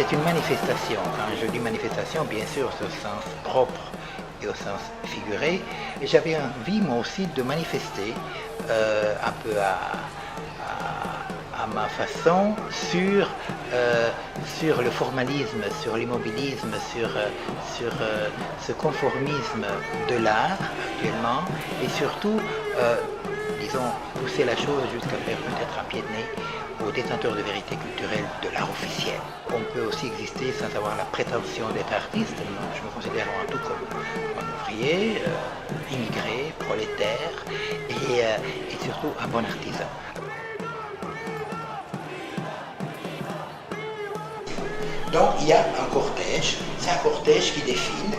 c'est une manifestation. Quand je dis manifestation, bien sûr, au sens propre et au sens figuré. Et j'avais envie, moi aussi, de manifester un peu à ma façon sur le formalisme, sur l'immobilisme, sur ce conformisme de l'art actuellement, et surtout, disons, pousser la chose jusqu'à faire peut-être un pied de nez aux détenteurs de vérité culturelle de l'art officiel. On peut aussi exister sans avoir la prétention d'être artiste. Je me considère avant tout comme ouvrier, immigré, prolétaire et surtout un bon artisan. Donc il y a un cortège, c'est un cortège qui défile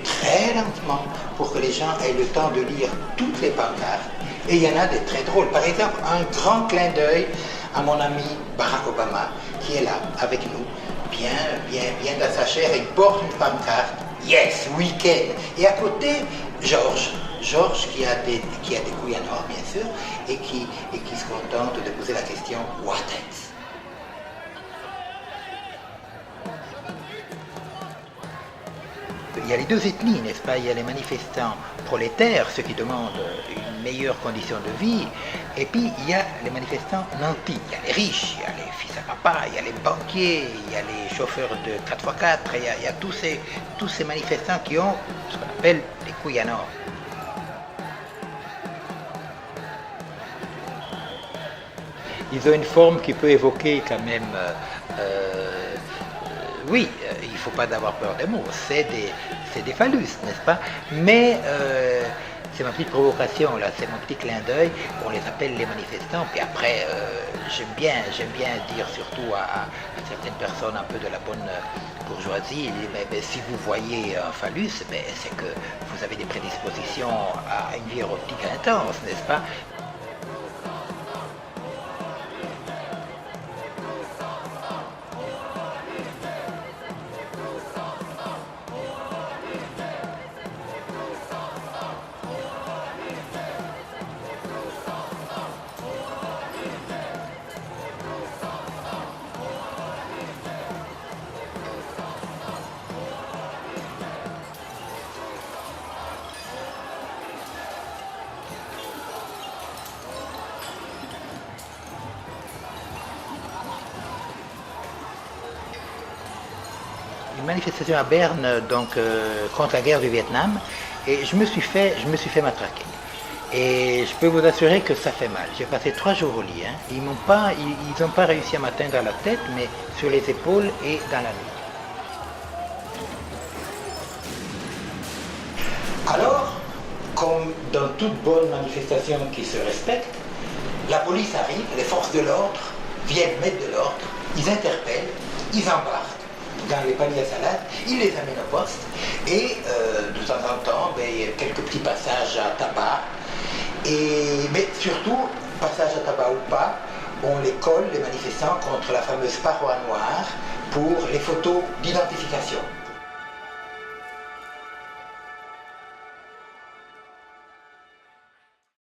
très lentement pour que les gens aient le temps de lire toutes les pancartes. Et il y en a des très drôles. Par exemple, un grand clin d'œil à mon ami Barack Obama, qui est là avec nous, bien dans sa chair, et porte une pancarte « Yes, week-end ». Et à côté, Georges qui a des couilles en or, bien sûr, et qui se contente de poser la question « What else ?» Il y a les deux ethnies, n'est-ce pas? Il y a les manifestants prolétaires, ceux qui demandent une meilleure condition de vie, et puis il y a les manifestants nantis. Il y a les riches, il y a les fils à papa, il y a les banquiers, il y a les chauffeurs de 4x4, il y a tous ces manifestants qui ont ce qu'on appelle les couilles en or. Ils ont une forme qui peut évoquer quand même... oui, il ne faut pas avoir peur des mots, c'est des phallus, n'est-ce pas? Mais c'est ma petite provocation, là, c'est mon petit clin d'œil, on les appelle les manifestants, puis après, j'aime bien dire surtout à certaines personnes un peu de la bonne bourgeoisie, mais si vous voyez un phallus, c'est que vous avez des prédispositions à une vie érotique intense, n'est-ce pas? Une manifestation à Berne donc, contre la guerre du Vietnam, et je me suis fait matraquer. Et je peux vous assurer que ça fait mal. J'ai passé 3 jours au lit. Hein. Ils n'ont pas réussi à m'atteindre à la tête, mais sur les épaules et dans la nuque. Alors, comme dans toute bonne manifestation qui se respecte, la police arrive, les forces de l'ordre viennent mettre de l'ordre, ils interpellent, ils embarquent dans les paniers à salade, ils les amènent au poste, et de temps en temps, il y a quelques petits passages à tabac, mais surtout, passage à tabac ou pas, on les colle, les manifestants, contre la fameuse paroi noire pour les photos d'identification.